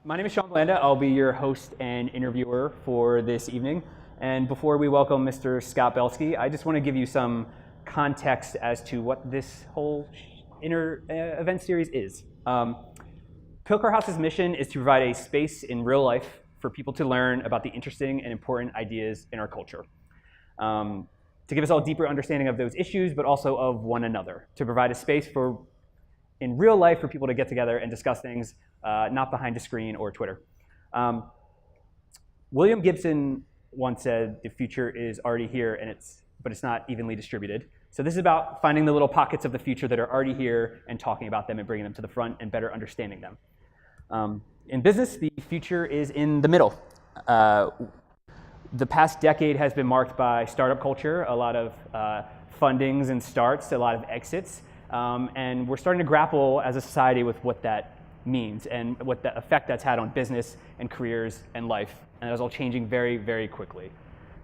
My name is Sean Blanda. I'll be your host and interviewer for this evening. And before we welcome Mr. Scott Belsky, I just want to give you some context as to what this whole event series is. Pilcrow House's mission is to provide a space in real life for people to learn about the interesting and important ideas in our culture. To give us all a deeper understanding of those issues, but also of one another. To provide a space in real life for people to get together and discuss things, not behind a screen or Twitter. William Gibson once said, the future is already here, but it's not evenly distributed. So this is about finding the little pockets of the future that are already here and talking about them and bringing them to the front and better understanding them. In business, the future is in the middle. The past decade has been marked by startup culture, a lot of fundings and starts, a lot of exits. And we're starting to grapple as a society with what that means and what the effect that's had on business and careers and life. And that's all changing very, very quickly.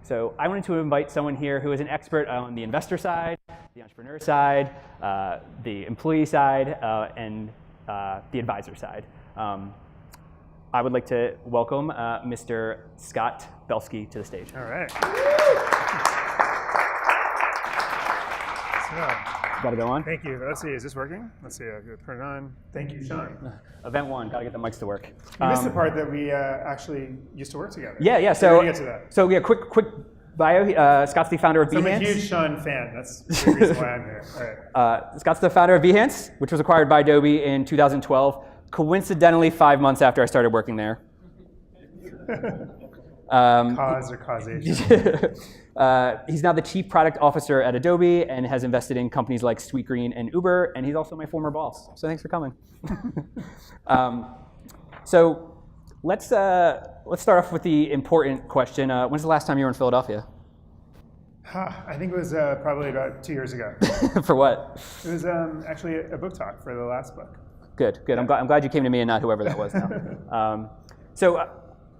So I wanted to invite someone here who is an expert on the investor side, the entrepreneur side, the employee side, and the advisor side. I would like to welcome Mr. Scott Belsky to the stage. All right. Got to go on? Thank you. Let's see, is this working? Let's see, I'll turn it on. Thank you, Sean. Event one, got to get the mics to work. You missed the part that we actually used to work together. Yeah. So get to that. So yeah, quick bio. Scott's the founder of Behance. I'm a huge Sean fan. That's the reason why I'm here. All right. Scott's the founder of Behance, which was acquired by Adobe in 2012. Coincidentally, 5 months after I started working there. Cause or causation. He's now the chief product officer at Adobe and has invested in companies like Sweetgreen and Uber, and he's also my former boss. So thanks for coming. So let's start off with the important question. When's the last time you were in Philadelphia? I think it was probably about 2 years ago. For what? It was actually a book talk for the last book. Good. I'm glad you came to me and not whoever that was now. So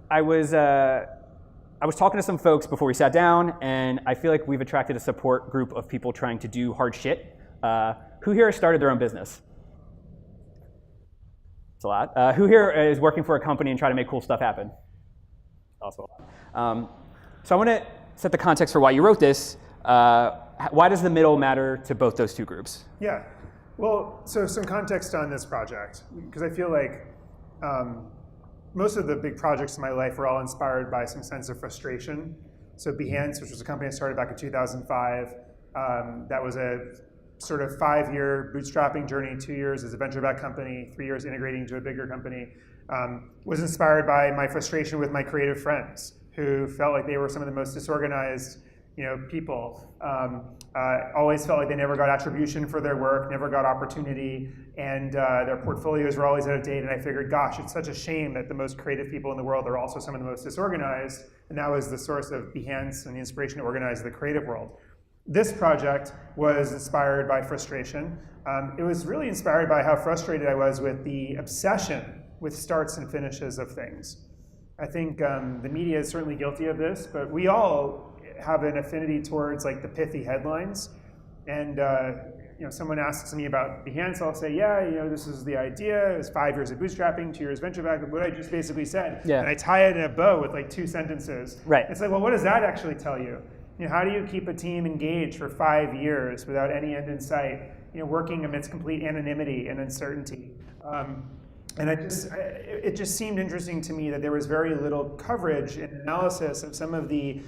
I was talking to some folks before we sat down, and I feel like we've attracted a support group of people trying to do hard shit. Who here has started their own business? It's a lot. Who here is working for a company and trying to make cool stuff happen? Also a lot. So I want to set the context for why you wrote this. Why does the middle matter to both those two groups? Yeah. Well, so some context on this project, because I feel like most of the big projects in my life were all inspired by some sense of frustration. So Behance, which was a company I started back in 2005, that was a sort of 5-year bootstrapping journey, 2 years as a venture-backed company, 3 years integrating into a bigger company, was inspired by my frustration with my creative friends who felt like they were some of the most disorganized people. Always felt like they never got attribution for their work, never got opportunity, and their portfolios were always out of date. And I figured, gosh, it's such a shame that the most creative people in the world are also some of the most disorganized. And that was the source of Behance and the inspiration to organize the creative world. This project was inspired by frustration. It was really inspired by how frustrated I was with the obsession with starts and finishes of things. I think the media is certainly guilty of this, but we all have an affinity towards like the pithy headlines. And someone asks me about Behance, I'll say, yeah, this is the idea. It was 5 years of bootstrapping, 2 years venture back, what I just basically said. Yeah. And I tie it in a bow with like 2 sentences. Right. It's like, well, what does that actually tell you? How do you keep a team engaged for 5 years without any end in sight, working amidst complete anonymity and uncertainty? And it just seemed interesting to me that there was very little coverage and analysis of some of the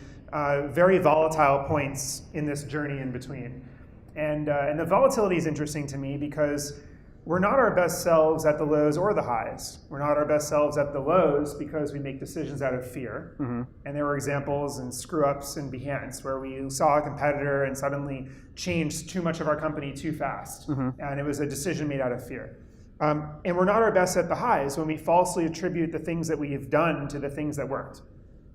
very volatile points in this journey in between. And the volatility is interesting to me because we're not our best selves at the lows or the highs. We're not our best selves at the lows because we make decisions out of fear. Mm-hmm. And there were examples and screw-ups in Behance where we saw a competitor and suddenly changed too much of our company too fast. Mm-hmm. And it was a decision made out of fear. And we're not our best at the highs when we falsely attribute the things that we've done to the things that worked.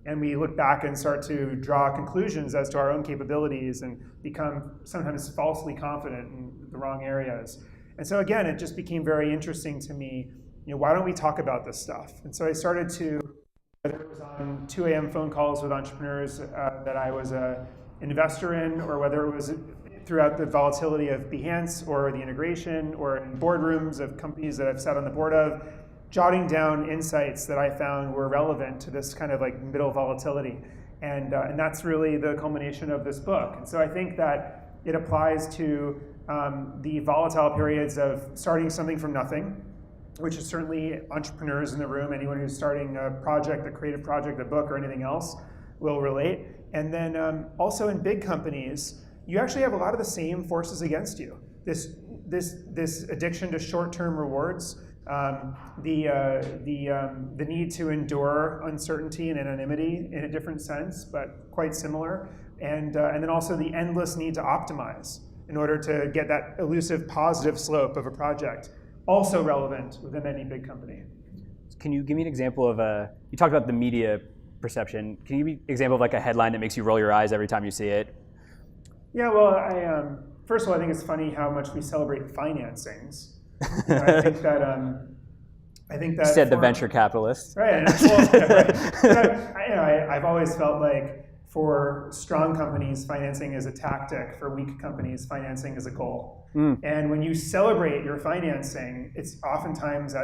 And we look back and start to draw conclusions as to our own capabilities and become sometimes falsely confident in the wrong areas. And so again, it just became very interesting to me, why don't we talk about this stuff? And so I started to, whether it was on 2 a.m. phone calls with entrepreneurs that I was an investor in, or whether it was throughout the volatility of Behance or the integration or in boardrooms of companies that I've sat on the board of, jotting down insights that I found were relevant to this kind of like middle volatility. And that's really the culmination of this book. And so I think that it applies to the volatile periods of starting something from nothing, which is certainly entrepreneurs in the room, anyone who's starting a project, a creative project, a book, or anything else will relate. And then also in big companies, you actually have a lot of the same forces against you. This addiction to short-term rewards, the need to endure uncertainty and anonymity in a different sense, but quite similar, and then also the endless need to optimize in order to get that elusive positive slope of a project, also relevant within any big company. Can you give me an example of you talked about the media perception. Can you give me an example of like a headline that makes you roll your eyes every time you see it? Yeah, well, first of all, I think it's funny how much we celebrate financings. I think that You said the venture capitalists. Right. Right. I've always felt like for strong companies, financing is a tactic. For weak companies, financing is a goal. And when you celebrate your financing, it's oftentimes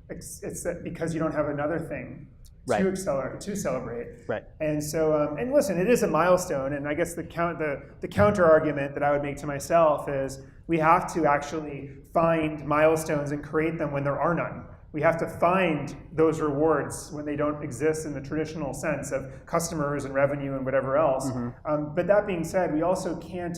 because you don't have another thing to celebrate. Right. And so, and listen, it is a milestone. And I guess the counter argument that I would make to myself is we have to actually find milestones and create them when there are none. We have to find those rewards when they don't exist in the traditional sense of customers and revenue and whatever else. But that being said, we also can't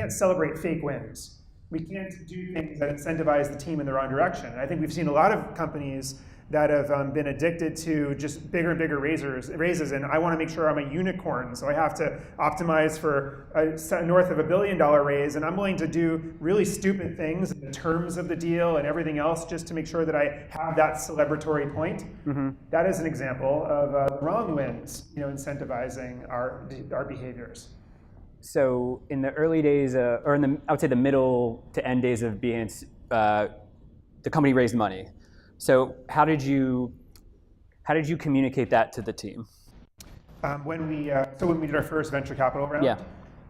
celebrate fake wins. We can't do things that incentivize the team in the wrong direction. And I think we've seen a lot of companies that have been addicted to just bigger and bigger raises, and I want to make sure I'm a unicorn, so I have to optimize for north of $1 billion raise, and I'm willing to do really stupid things in terms of the deal and everything else just to make sure that I have that celebratory point. That is an example of wrong wins, incentivizing our behaviors. So in the early days, or I would say the middle to end days of Behance, the company raised money. So how did you communicate that to the team? When we did our first venture capital round?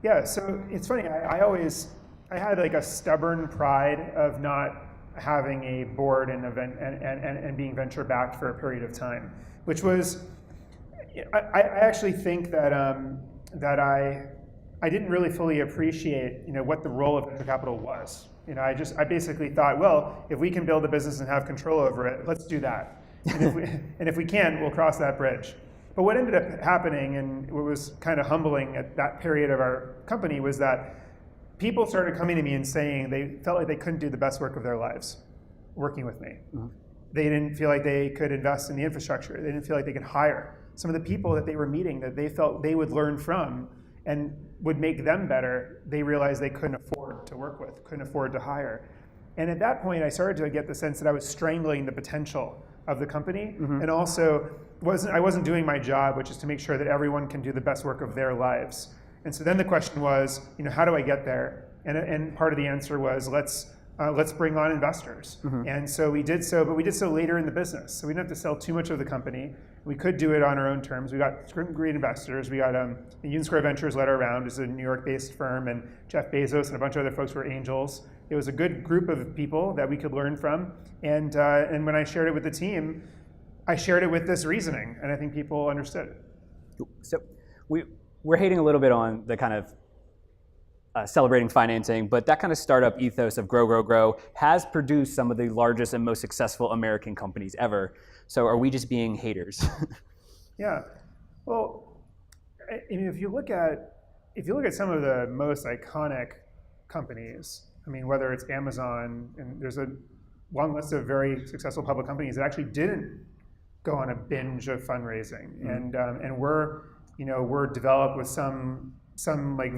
Yeah. So it's funny. I had like a stubborn pride of not having a board and being venture backed for a period of time, which was I actually think that I didn't really fully appreciate what the role of venture capital was. I basically thought, well, if we can build a business and have control over it, let's do that. And if we can, we'll cross that bridge. But what ended up happening, and what was kind of humbling at that period of our company, was that people started coming to me and saying they felt like they couldn't do the best work of their lives working with me. They didn't feel like they could invest in the infrastructure. They didn't feel like they could hire some of the people that they were meeting that they felt they would learn from and would make them better. They realized they couldn't afford to work with, couldn't afford to hire. And at that point, I started to get the sense that I was strangling the potential of the company, and also I wasn't doing my job, which is to make sure that everyone can do the best work of their lives. And so then the question was, how do I get there? And part of the answer was, let's bring on investors. And so we did so, but we did so later in the business. So we didn't have to sell too much of the company. We could do it on our own terms. We got great investors. We got Union Square Ventures led our round. It's a New York-based firm, and Jeff Bezos and a bunch of other folks were angels. It was a good group of people that we could learn from. And when I shared it with the team, I shared it with this reasoning, and I think people understood it. So we're hating a little bit on the kind of celebrating financing, but that kind of startup ethos of grow has produced some of the largest and most successful American companies ever. So are we just being haters? Yeah. Well, if you look at some of the most iconic companies, whether it's Amazon, and there's a long list of very successful public companies that actually didn't go on a binge of fundraising, and we're developed with some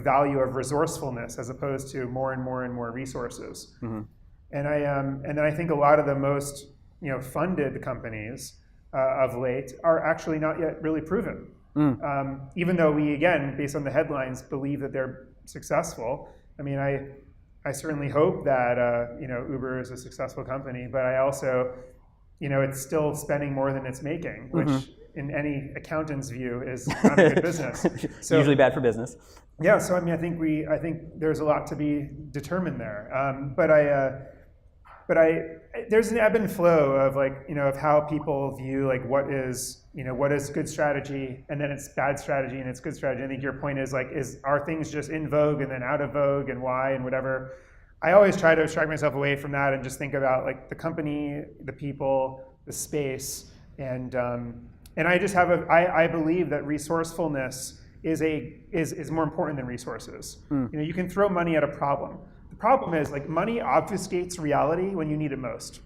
value of resourcefulness as opposed to more and more resources. And I think a lot of the most funded companies of late are actually not yet really proven. Even though we, again, based on the headlines, believe that they're successful. I certainly hope that Uber is a successful company, but I also, it's still spending more than it's making, which in any accountant's view is not a good business. So, usually bad for business. Yeah, so I think there's a lot to be determined there. But but there's an ebb and flow of like, of how people view like what is good strategy, and then it's bad strategy and it's good strategy. I think your point is like, are things just in vogue and then out of vogue, and why and whatever. I always try to abstract myself away from that and just think about like the company, the people, the space, and I just have I believe that resourcefulness is more important than resources. You can throw money at a problem. The problem is like money obfuscates reality when you need it most.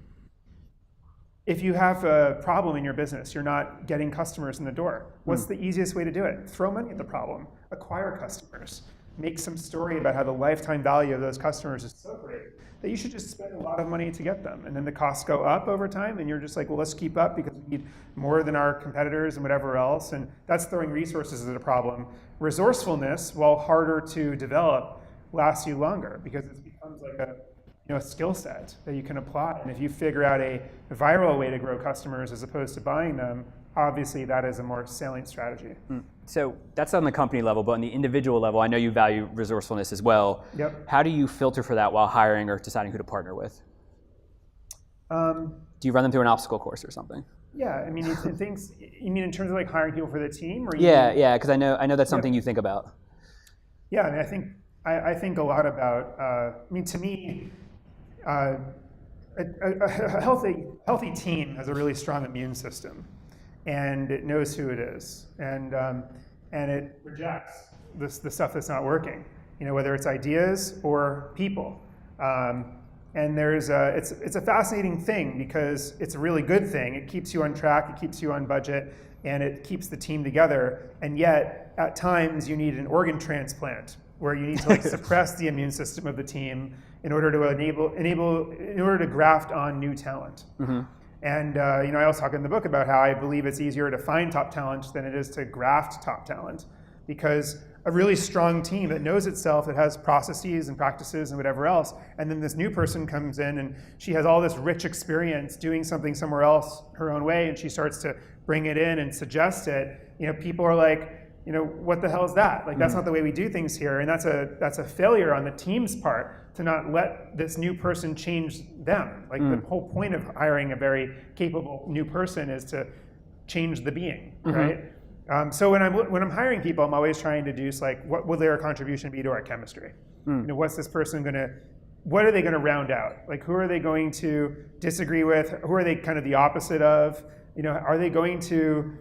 If you have a problem in your business, you're not getting customers in the door. What's the easiest way to do it? Throw money at the problem, acquire customers, make some story about how the lifetime value of those customers is so great that you should just spend a lot of money to get them. And then the costs go up over time, and you're just like, well, let's keep up because we need more than our competitors and whatever else. And that's throwing resources at a problem. Resourcefulness, while harder to develop, lasts you longer because it becomes like a skill set that you can apply. And if you figure out a viral way to grow customers as opposed to buying them, obviously that is a more salient strategy. So that's on the company level, but on the individual level, I know you value resourcefulness as well. Yep. How do you filter for that while hiring or deciding who to partner with? Do you run them through an obstacle course or something? Yeah, I mean, you mean in terms of like hiring people for the team, or yeah, because I know that's something you think about. Yeah, I mean, I think a lot about. To me, a healthy team has a really strong immune system, and it knows who it is, and it rejects the stuff that's not working. Whether it's ideas or people. And it's a fascinating thing because it's a really good thing. It keeps you on track, it keeps you on budget, and it keeps the team together. And yet, at times, you need an organ transplant where you need to like suppress the immune system of the team in order to in order to graft on new talent. And I also talk in the book about how I believe it's easier to find top talent than it is to graft top talent, because a really strong team that knows itself, that has processes and practices and whatever else, and then this new person comes in and she has all this rich experience doing something somewhere else her own way, and she starts to bring it in and suggest it. People are like, what the hell is that? Like, that's not the way we do things here, and that's a failure on the team's part to not let this new person change them. Like the whole point of hiring a very capable new person is to change the being, right? So when I'm hiring people, I'm always trying to deduce like, what will their contribution be to our chemistry? What's this person what are they gonna round out? Like, who are they going to disagree with? Who are they kind of the opposite of? Are they going to,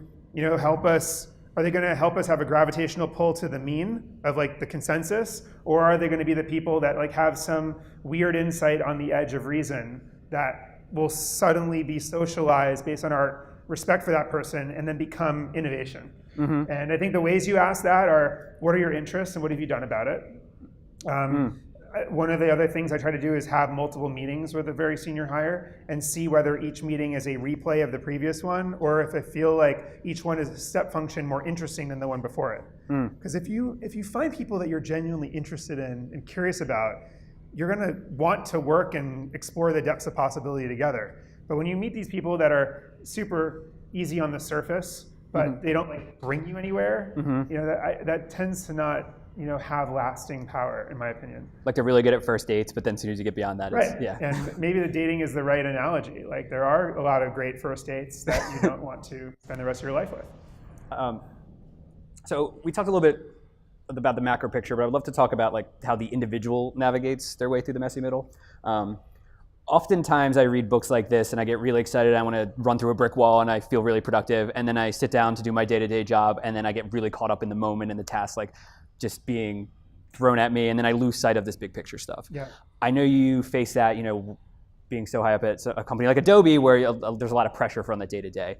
help us? Are they gonna help us have a gravitational pull to the mean of like the consensus? Or are they gonna be the people that like have some weird insight on the edge of reason that will suddenly be socialized based on our respect for that person and then become innovation? And I think the ways you ask that are, what are your interests and what have you done about it? One of the other things I try to do is have multiple meetings with a very senior hire and see whether each meeting is a replay of the previous one, or if I feel like each one is a step function more interesting than the one before it. Because if you find people that you're genuinely interested in and curious about, you're gonna want to work and explore the depths of possibility together. But when you meet these people that are super easy on the surface, but they don't like bring you anywhere, that tends to not have lasting power, in my opinion. Like they're really good at first dates, but then as soon as you get beyond that, right. Yeah. And maybe the dating is the right analogy. Like there are a lot of great first dates that you don't want to spend the rest of your life with. So we talked a little bit about the macro picture, but I'd love to talk about like how the individual navigates their way through the messy middle. Oftentimes I read books like this and I get really excited. I want to run through a brick wall and I feel really productive. And then I sit down to do my day-to-day job and then I get really caught up in the moment and the task like just being thrown at me. And then I lose sight of this big picture stuff. Yeah. I know you face that, being so high up at a company like Adobe where there's a lot of pressure from the day-to-day.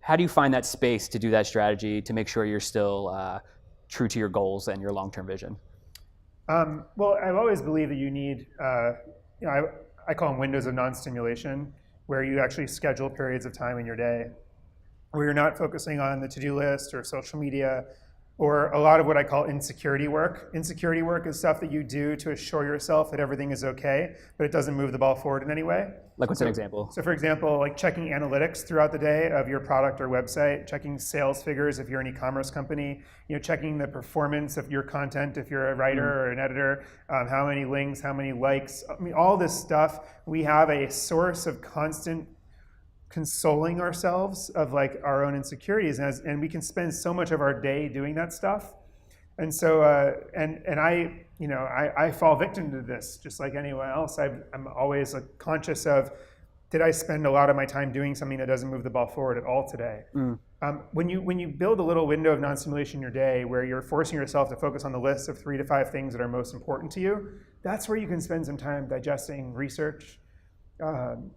How do you find that space to do that strategy to make sure you're still true to your goals and your long-term vision? Well, I've always believed that you need, I call them windows of non-stimulation, where you actually schedule periods of time in your day where you're not focusing on the to-do list or social media, or a lot of what I call insecurity work. Insecurity work is stuff that you do to assure yourself that everything is okay, but it doesn't move the ball forward in any way. Like what's an example? So for example, like checking analytics throughout the day of your product or website, checking sales figures if you're an e-commerce company, checking the performance of your content if you're a writer or an editor, how many links, how many likes, all this stuff. We have a source of constant consoling ourselves of like our own insecurities, and we can spend so much of our day doing that stuff. And so, I fall victim to this just like anyone else. I'm always like conscious of, did I spend a lot of my time doing something that doesn't move the ball forward at all today? When you build a little window of non-stimulation in your day where you're forcing yourself to focus on the list of 3 to 5 things that are most important to you, that's where you can spend some time digesting research,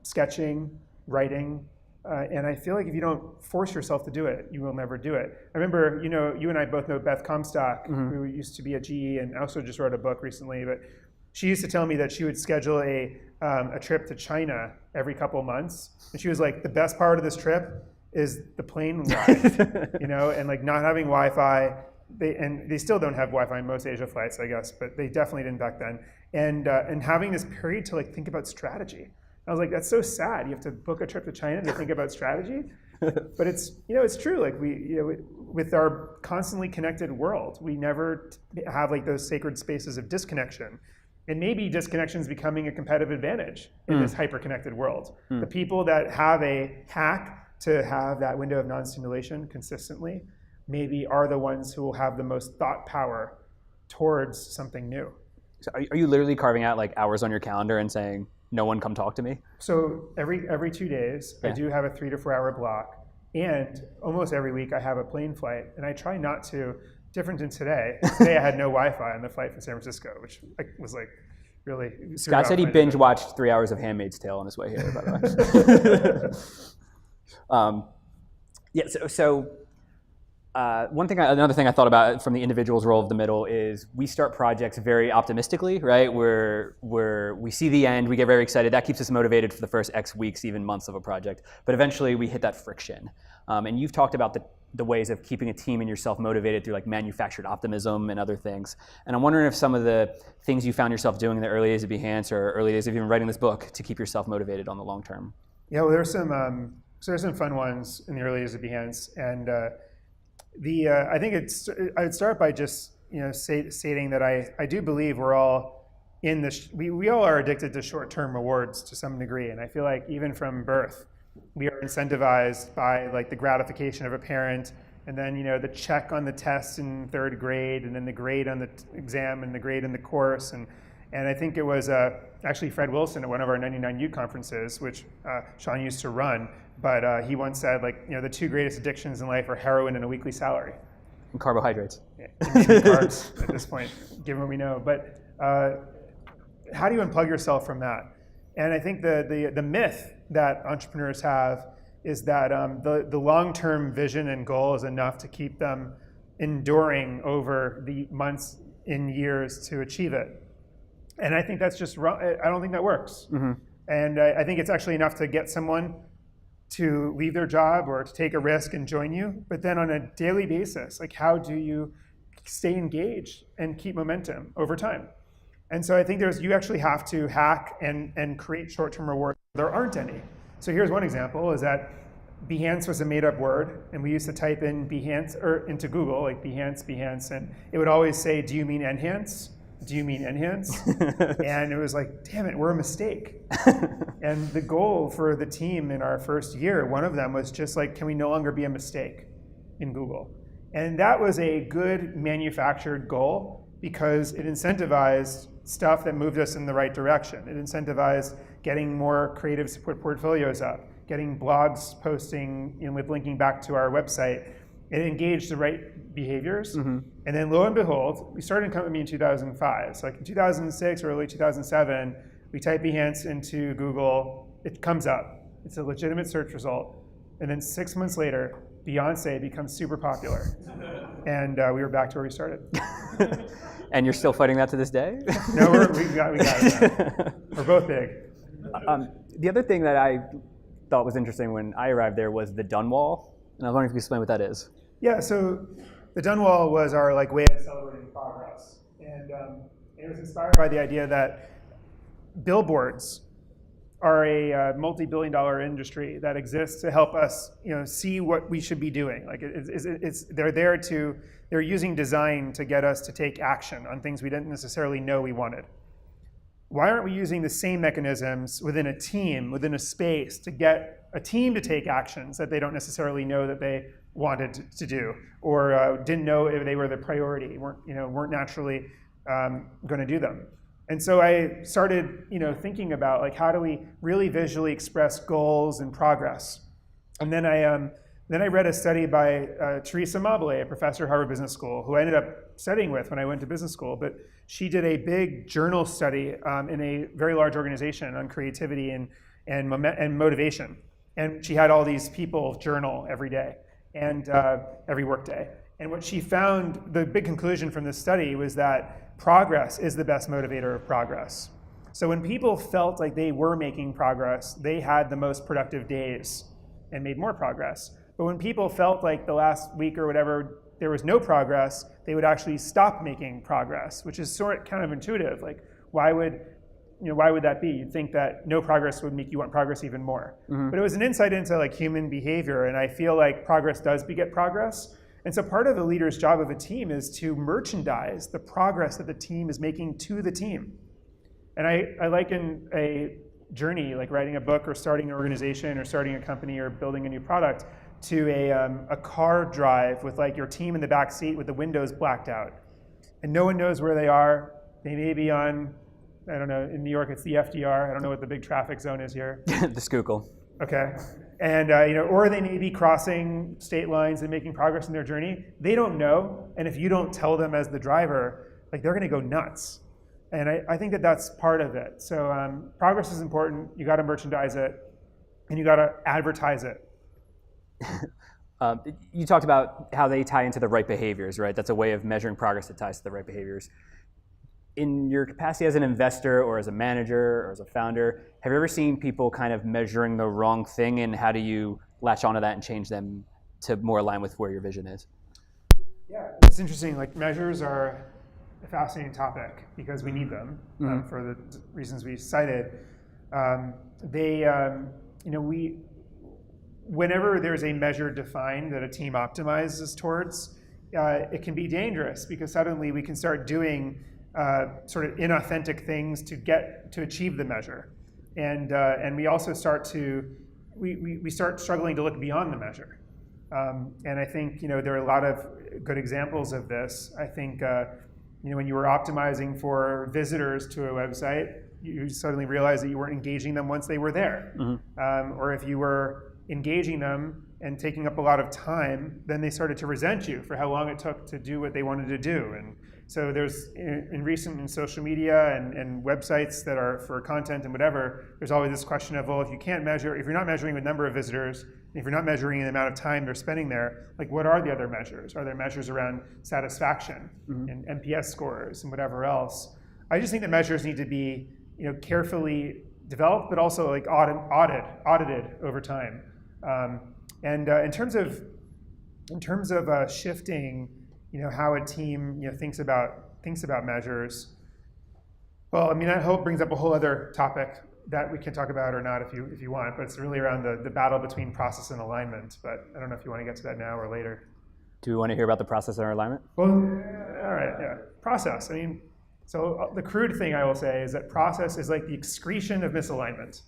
sketching, writing, and I feel like if you don't force yourself to do it, you will never do it. I remember, you and I both know Beth Comstock, who used to be at GE and also just wrote a book recently, but she used to tell me that she would schedule a trip to China every couple of months, and she was like, the best part of this trip is the plane ride, and like not having Wi-Fi. They still don't have Wi-Fi in most Asia flights, I guess, but they definitely didn't back then. And having this period to like think about strategy. I was like, that's so sad. You have to book a trip to China to think about strategy. But it's true. Like with our constantly connected world, we never have like those sacred spaces of disconnection. And maybe disconnection is becoming a competitive advantage in this hyper-connected world. The people that have a hack to have that window of non-stimulation consistently maybe are the ones who will have the most thought power towards something new. So are you literally carving out like hours on your calendar and saying, no one come talk to me? So every 2 days, I do have a 3 to 4 hour block. And almost every week I have a plane flight. And I try not to, different than today. Today I had no Wi-Fi on the flight from San Francisco, which was like really... Scott said he binge watched 3 hours of Handmaid's Tale on his way here, by the way. Another thing I thought about from the individual's role of the middle is we start projects very optimistically, right? Where we see the end, we get very excited. That keeps us motivated for the first X weeks, even months of a project. But eventually we hit that friction. And you've talked about the ways of keeping a team and yourself motivated through like manufactured optimism and other things. And I'm wondering if some of the things you found yourself doing in the early days of Behance or early days of even writing this book to keep yourself motivated on the long term. Yeah, well, there's some fun ones in the early days of Behance, and I think I'd start by just stating that I do believe we're all in this. We all are addicted to short-term rewards to some degree, and I feel like even from birth, we are incentivized by like the gratification of a parent, and then the check on the test in 3rd grade, and then the grade on the exam, and the grade in the course, and I think it was actually Fred Wilson at one of our 99U conferences, which Sean used to run. But he once said, like, the 2 greatest addictions in life are heroin and a weekly salary. And carbohydrates. Yeah, and carbs at this point, given what we know. But how do you unplug yourself from that? And I think the myth that entrepreneurs have is that the long-term vision and goal is enough to keep them enduring over the months and years to achieve it. And I think that's just wrong. I don't think that works. And I think it's actually enough to get someone to leave their job or to take a risk and join you. But then on a daily basis, like how do you stay engaged and keep momentum over time? And so I think you actually have to hack and create short-term rewards. There aren't any. So here's one example, is that Behance was a made-up word, and we used to type in Behance or into Google, like Behance, and it would always say, do you mean enhance? Do you mean enhance? And it was like, damn it, we're a mistake. And the goal for the team in our first year, one of them was just like, can we no longer be a mistake in Google? And that was a good manufactured goal because it incentivized stuff that moved us in the right direction. It incentivized getting more creative support portfolios up, getting blogs posting with linking back to our website. It engaged the right behaviors. And then lo and behold, we started a company in 2005. So like in 2006 or early 2007, we type Behance into Google, it comes up. It's a legitimate search result. And then 6 months later, Beyonce becomes super popular. And we were back to where we started. And you're still fighting that to this day? No, we got it now. We're both big. The other thing that I thought was interesting when I arrived there was the done wall. And I was wondering if you could explain what that is. Yeah, so the done wall was our like way of celebrating progress, and it was inspired by the idea that billboards are a multi-billion-dollar industry that exists to help us, see what we should be doing. Like they're using design to get us to take action on things we didn't necessarily know we wanted. Why aren't we using the same mechanisms within a team, within a space, to get a team to take actions that they don't necessarily know that they wanted to do, or didn't know if they were the priority, weren't naturally going to do them? And so I started, thinking about like how do we really visually express goals and progress. And then I read a study by Teresa Mabile, a professor at Harvard Business School, who I ended up studying with when I went to business school. But she did a big journal study in a very large organization on creativity and motivation. And she had all these people journal every day and every workday. And what she found, the big conclusion from this study was that progress is the best motivator of progress. So when people felt like they were making progress, they had the most productive days and made more progress. But when people felt like the last week or whatever, there was no progress, they would actually stop making progress, which is kind of intuitive. Like, why would that be? You'd think that no progress would make you want progress even more. Mm-hmm. But it was an insight into like human behavior, and I feel like progress does beget progress. And so part of the leader's job of a team is to merchandise the progress that the team is making to the team. And I liken a journey, like writing a book or starting an organization or starting a company or building a new product, to a car drive with like your team in the back seat with the windows blacked out. And no one knows where they are. They may be on, I don't know, in New York it's the FDR. I don't know what the big traffic zone is here. The Schuylkill. Okay. And or they may be crossing state lines and making progress in their journey. They don't know, and if you don't tell them as the driver, like they're going to go nuts. And I think that that's part of it. So progress is important. You got to merchandise it, and you got to advertise it. You talked about how they tie into the right behaviors, right? That's a way of measuring progress that ties to the right behaviors. In your capacity as an investor or as a manager or as a founder, have you ever seen people kind of measuring the wrong thing, and how do you latch onto that and change them to more align with where your vision is? Yeah, it's interesting. Like measures are a fascinating topic because we need them for the reasons we cited. Whenever there's a measure defined that a team optimizes towards, it can be dangerous because suddenly we can start doing sort of inauthentic things to achieve the measure, and we also start struggling to look beyond the measure, and I think there are a lot of good examples of this. I think when you were optimizing for visitors to a website, you suddenly realized that you weren't engaging them once they were there, or if you were engaging them and taking up a lot of time, then they started to resent you for how long it took to do what they wanted to do. And so there's, in social media and websites that are for content and whatever, there's always this question of, well, if you're not measuring the number of visitors, if you're not measuring the amount of time they're spending there, like what are the other measures? Are there measures around satisfaction and NPS scores and whatever else? I just think the measures need to be carefully developed, but also like audited over time. And in terms of shifting, how a team thinks about measures. Well, I mean, that hope brings up a whole other topic that we can talk about or not if you want, but it's really around the battle between process and alignment. But I don't know if you want to get to that now or later. Do we want to hear about the process and alignment? Well, all right, yeah, process. I mean, so the crude thing I will say is that process is like the excretion of misalignment,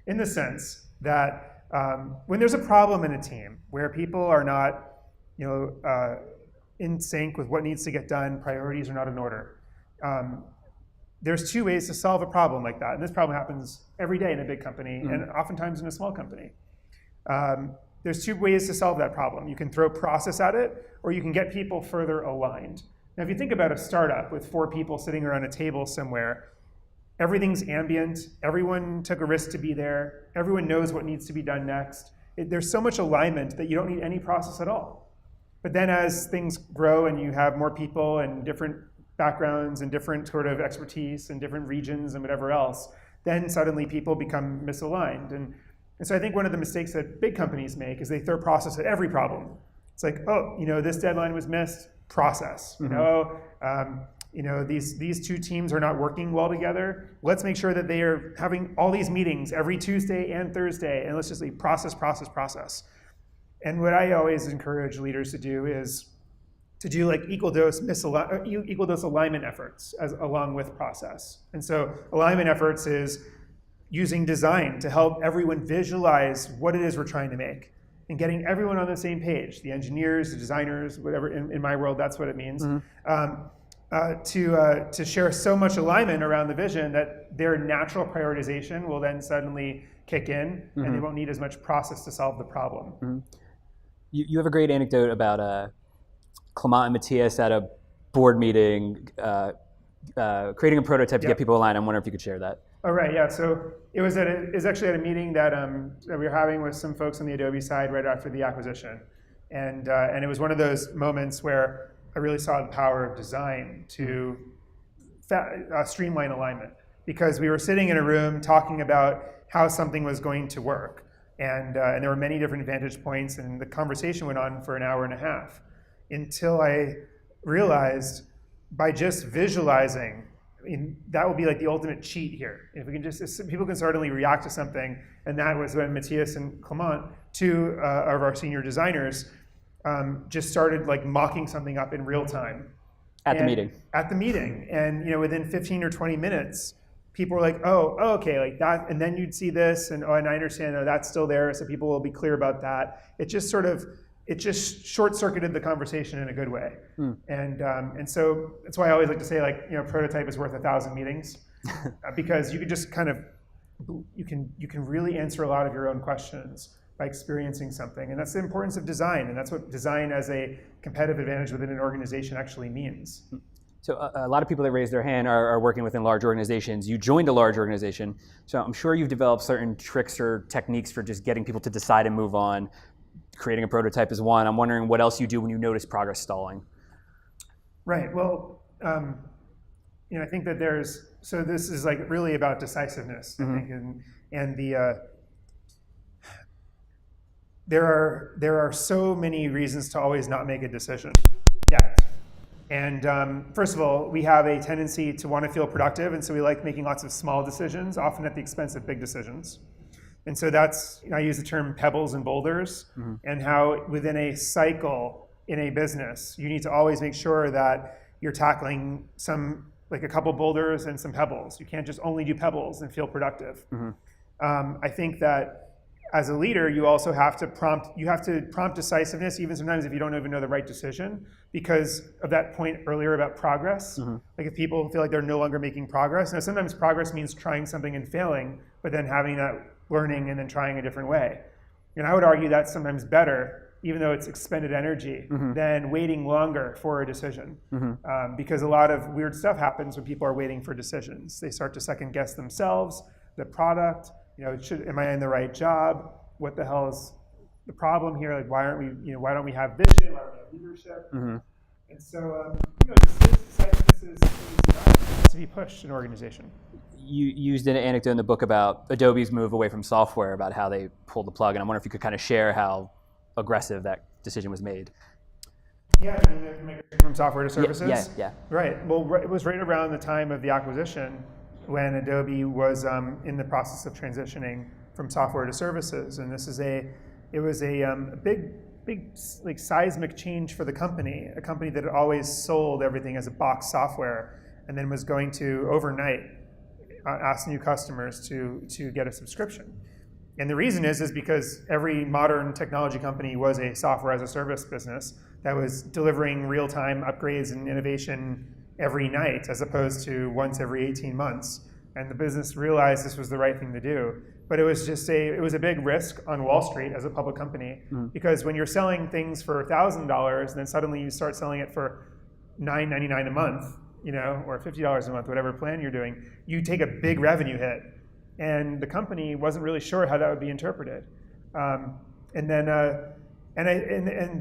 in the sense that when there's a problem in a team where people are not, in sync with what needs to get done, priorities are not in order. There's two ways to solve a problem like that, and this problem happens every day in a big company and oftentimes in a small company. There's two ways to solve that problem. You can throw process at it, or you can get people further aligned. Now, if you think about a startup with 4 people sitting around a table somewhere, everything's ambient, everyone took a risk to be there, everyone knows what needs to be done next. There's so much alignment that you don't need any process at all. But then as things grow and you have more people and different backgrounds and different sort of expertise and different regions and whatever else, then suddenly people become misaligned. And so I think one of the mistakes that big companies make is they throw process at every problem. It's like, oh, this deadline was missed, process. These two teams are not working well together. Let's make sure that they are having all these meetings every Tuesday and Thursday, and let's just process. And what I always encourage leaders to do is to do like equal dose alignment efforts along with process. And so alignment efforts is using design to help everyone visualize what it is we're trying to make and getting everyone on the same page, the engineers, the designers, whatever, in my world, that's what it means, to share so much alignment around the vision that their natural prioritization will then suddenly kick in and they won't need as much process to solve the problem. You have a great anecdote about Clement and Matthias at a board meeting creating a prototype to get people aligned. I'm wondering if you could share that. Oh, right, yeah. So it was actually at a meeting that we were having with some folks on the Adobe side right after the acquisition. And it was one of those moments where I really saw the power of design to streamline alignment. Because we were sitting in a room talking about how something was going to work. And there were many different vantage points, and the conversation went on for an hour and a half until I realized by just visualizing, that will be like the ultimate cheat here. If we can people can suddenly react to something, and that was when Matthias and Clement, two of our senior designers, just started like mocking something up in real time. At the meeting. At the meeting, and within 15 or 20 minutes, people were like, oh, okay, like that, and then you'd see this, and I understand, that's still there, so people will be clear about that. It just short-circuited the conversation in a good way. And so that's why I always like to say, like, prototype is worth 1,000 meetings, because you could just kind of, you can really answer a lot of your own questions by experiencing something. And that's the importance of design, and that's what design as a competitive advantage within an organization actually means. So a lot of people that raise their hand are working within large organizations. You joined a large organization, so I'm sure you've developed certain tricks or techniques for just getting people to decide and move on. Creating a prototype is one. I'm wondering what else you do when you notice progress stalling. Right. Well, I think that so this is like really about decisiveness, I think, and there are so many reasons to always not make a decision yet. And first of all, we have a tendency to want to feel productive, and so we like making lots of small decisions, often at the expense of big decisions. And so that's, I use the term pebbles and boulders, and how within a cycle in a business, you need to always make sure that you're tackling a couple boulders and some pebbles. You can't just only do pebbles and feel productive. I think that as a leader, you also have to prompt decisiveness, even sometimes if you don't even know the right decision, because of that point earlier about progress. Like if people feel like they're no longer making progress. Now sometimes progress means trying something and failing, but then having that learning and then trying a different way. And I would argue that's sometimes better, even though it's expended energy, than waiting longer for a decision. Because a lot of weird stuff happens when people are waiting for decisions. They start to second guess themselves, the product, am I in the right job? What the hell is the problem here? Like, why don't we have vision? Why don't we have leadership? And so, this is to be pushed in an organization. You used an anecdote in the book about Adobe's move away from software, about how they pulled the plug, and I wonder if you could kind of share how aggressive that decision was made. Yeah, I mean, the migration from software to services. Yeah. Right. Well, it was right around the time of the acquisition when Adobe was in the process of transitioning from software to services, and it was a big like seismic change for the company. A company that had always sold everything as a box software, and then was going to overnight ask new customers to get a subscription. And the reason is because every modern technology company was a software as a service business that was delivering real-time upgrades and innovation every night, as opposed to once every 18 months. And the business realized this was the right thing to do. But it was a big risk on Wall Street as a public company, because when you're selling things for $1,000 and then suddenly you start selling it for $9.99 a month, or $50 a month, whatever plan you're doing, you take a big revenue hit. And the company wasn't really sure how that would be interpreted. And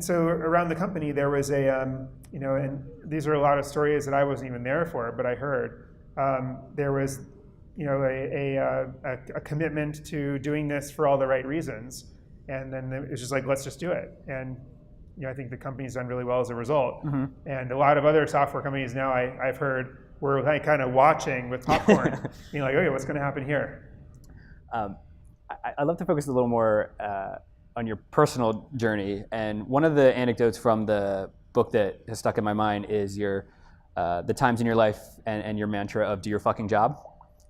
so around the company there was and these are a lot of stories that I wasn't even there for, but I heard there was a commitment to doing this for all the right reasons, and then it was just like, let's just do it. And I think the company's done really well as a result. And a lot of other software companies now, I've heard, we're like kind of watching with popcorn, being like, okay, what's going to happen here? I'd love to focus a little more on your personal journey. And one of the anecdotes from the book that has stuck in my mind is the times in your life and your mantra of do your fucking job.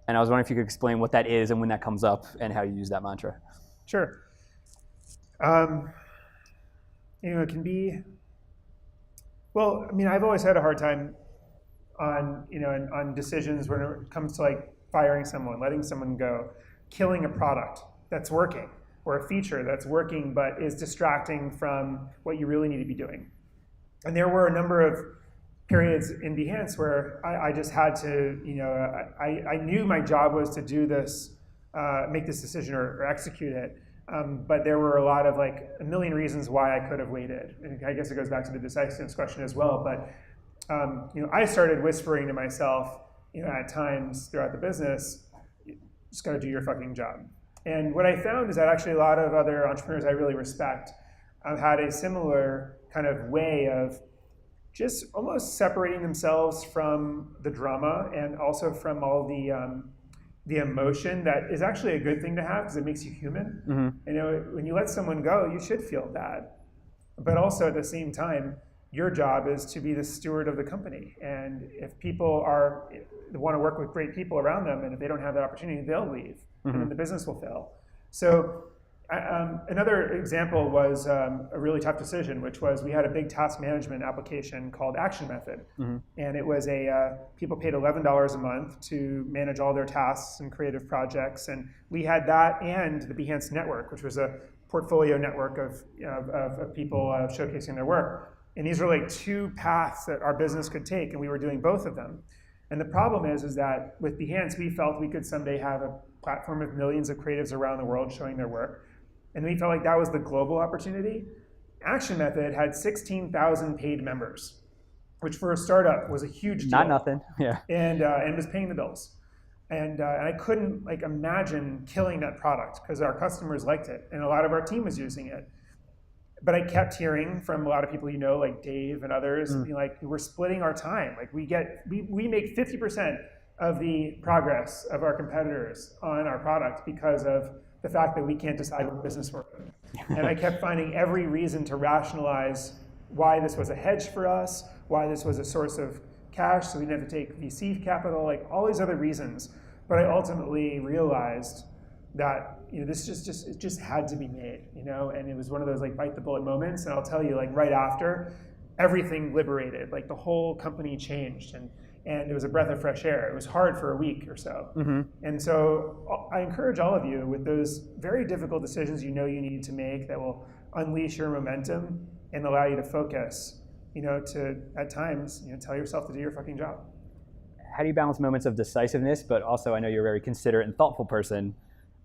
And I was wondering if you could explain what that is and when that comes up and how you use that mantra. Sure. It can be, well, I mean, I've always had a hard time on decisions when it comes to like firing someone, letting someone go, killing a product that's working, or a feature that's working but is distracting from what you really need to be doing. And there were a number of periods in Behance where I just had to, I knew my job was to do this, make this decision or execute it. But there were a million reasons why I could have waited. And I guess it goes back to the decisiveness question as well. But I started whispering to myself, at times throughout the business, just got to do your fucking job. And what I found is that actually a lot of other entrepreneurs I really respect had a similar kind of way of just almost separating themselves from the drama and also from all the emotion that is actually a good thing to have because it makes you human. When you let someone go, you should feel bad. But also at the same time, your job is to be the steward of the company. And if people want to work with great people around them, and if they don't have that opportunity, they'll leave, and then the business will fail. So another example was a really tough decision, which was we had a big task management application called Action Method. And it was people paid $11 a month to manage all their tasks and creative projects. And we had that and the Behance Network, which was a portfolio network of people showcasing their work. And these were like two paths that our business could take, and we were doing both of them. And the problem is that with Behance, we felt we could someday have a platform of millions of creatives around the world showing their work. And we felt like that was the global opportunity. Action Method had 16,000 paid members, which for a startup was a huge deal. Not nothing, yeah. And was paying the bills. And I couldn't imagine killing that product because our customers liked it, and a lot of our team was using it. But I kept hearing from a lot of people like Dave and others, being like, we're splitting our time. Like we make 50% of the progress of our competitors on our product because of the fact that we can't decide what business we're in. And I kept finding every reason to rationalize why this was a hedge for us, why this was a source of cash, so we didn't have to take VC capital, like all these other reasons. But I ultimately realized that this just had to be made, and it was one of those bite the bullet moments. And I'll tell you, right after, everything liberated, the whole company changed, and it was a breath of fresh air. It was hard for a week or so. And so I encourage all of you with those very difficult decisions you need to make that will unleash your momentum and allow you to focus, to at times, tell yourself to do your fucking job. How do you balance moments of decisiveness, but also I know you're a very considerate and thoughtful person,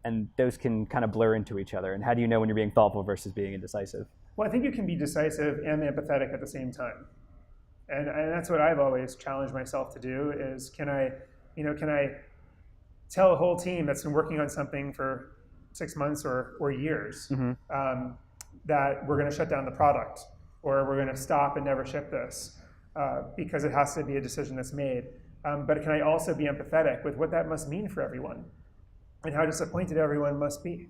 and those can kind of blur into each other. And how do you know when you're being thoughtful versus being indecisive? Well, I think you can be decisive and empathetic at the same time. And that's what I've always challenged myself to do is can I tell a whole team that's been working on something for 6 months or years that we're going to shut down the product or we're going to stop and never ship this because it has to be a decision that's made. But can I also be empathetic with what that must mean for everyone and how disappointed everyone must be?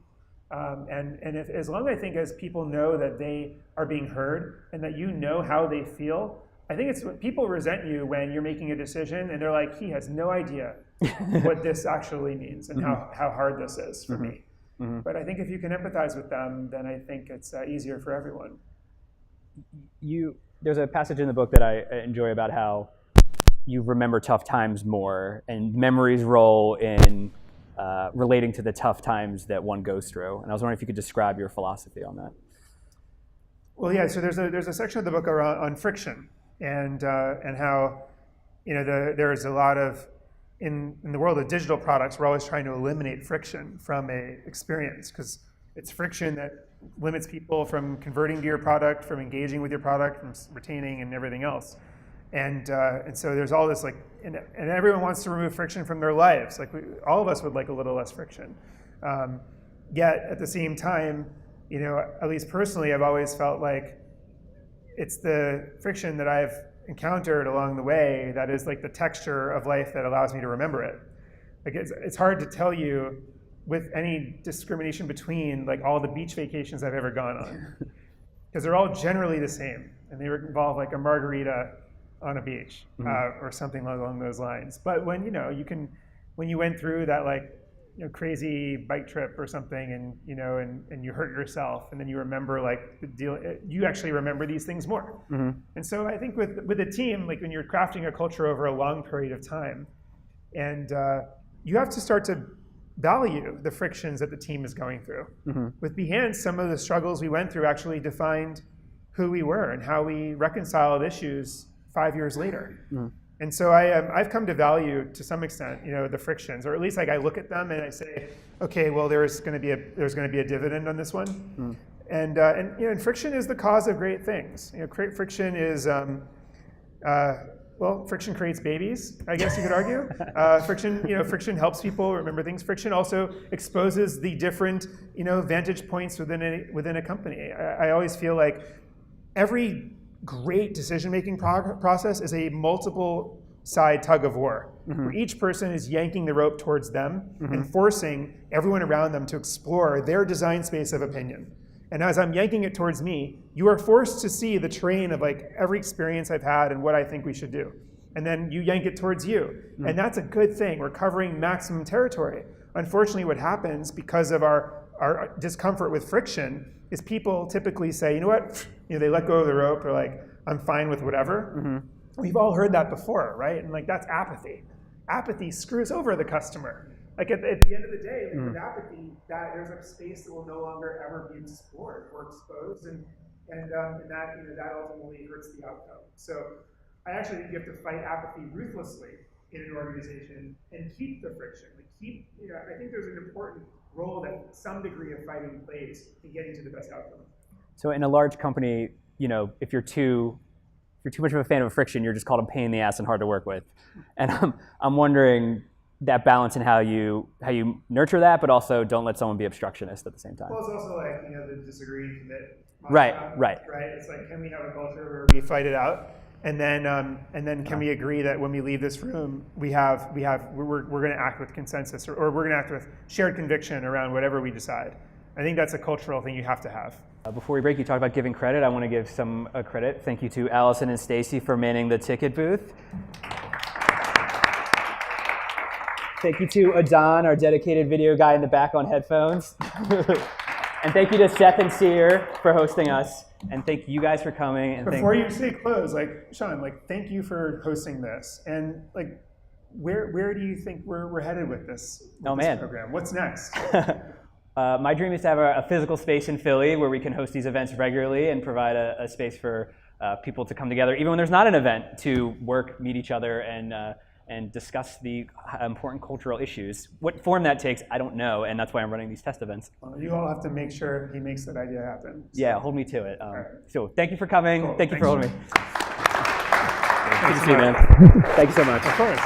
As long as people know that they are being heard and that how they feel, I think it's people resent you when you're making a decision and they're like, he has no idea what this actually means and how hard this is for me. But I think if you can empathize with them, then I think it's easier for everyone. There's a passage in the book that I enjoy about how you remember tough times more and memories role in relating to the tough times that one goes through. And I was wondering if you could describe your philosophy on that. Well, yeah, so there's a section of the book on friction and how there's a lot of, in the world of digital products, we're always trying to eliminate friction from a experience because it's friction that limits people from converting to your product, from engaging with your product, from retaining and everything else. And so there's all this and everyone wants to remove friction from their lives. All of us would like a little less friction. Yet at the same time, at least personally, I've always felt like it's the friction that I've encountered along the way that is like the texture of life that allows me to remember it. Like it's hard to tell you with any discrimination between like all the beach vacations I've ever gone on, because they're all generally the same, and they involve like a margarita on a beach or something along those lines. But when when you went through that like crazy bike trip or something, and you hurt yourself, and then you remember like the deal, you actually remember these things more. And so I think with a team, like when you're crafting a culture over a long period of time, and you have to start to value the frictions that the team is going through. With Behance, some of the struggles we went through actually defined who we were and how we reconciled issues 5 years later. And so I've come to value, to some extent, the frictions, or at least like I look at them and I say, okay, well, there's going to be a dividend on this one, and friction is the cause of great things. Friction is friction creates babies, I guess you could argue. Friction helps people remember things. Friction also exposes the different vantage points within a company. I always feel like every great decision-making process is a multiple side tug of war, where each person is yanking the rope towards them and forcing everyone around them to explore their design space of opinion. And as I'm yanking it towards me, you are forced to see the terrain of like every experience I've had and what I think we should do. And then you yank it towards you. And that's a good thing. We're covering maximum territory. Unfortunately, what happens because of our discomfort with friction is people typically say, you know what? They let go of the rope, or like, I'm fine with whatever. We've all heard that before, right? And like, that's apathy. Apathy screws over the customer. Like at the end of the day, with apathy, there's a space that will no longer ever be explored or exposed, and that ultimately hurts the outcome. So I actually think you have to fight apathy ruthlessly in an organization and keep the friction. I think there's an important role that some degree of fighting plays in getting to the best outcome. So in a large company, if you're too much of a fan of friction, you're just called a pain in the ass and hard to work with. And I'm wondering that balance in how you nurture that, but also don't let someone be obstructionist at the same time. Well, it's also like the disagree and commit. Right. It's like, can we have a culture where we fight it out, and then can we agree that when we leave this room, we're going to act with consensus, or we're going to act with shared conviction around whatever we decide. I think that's a cultural thing you have to have. Before we break, you talked about giving credit. I want to give some credit. Thank you to Allison and Stacy for manning the ticket booth. Thank you to Adon, our dedicated video guy in the back on headphones. And thank you to Seth and Seer for hosting us. And thank you guys for coming. And before you say close, Sean, thank you for hosting this. And where do you think we're headed with this program? What's next? My dream is to have a physical space in Philly where we can host these events regularly and provide a space for people to come together, even when there's not an event, to work, meet each other, and discuss the important cultural issues. What form that takes, I don't know, and that's why I'm running these test events. Well, you all have to make sure he makes that idea happen. So. Yeah, hold me to it. Right. So thank you for coming. Cool. Thank you for holding me. Good to see you, man. Thank you so much. Of course.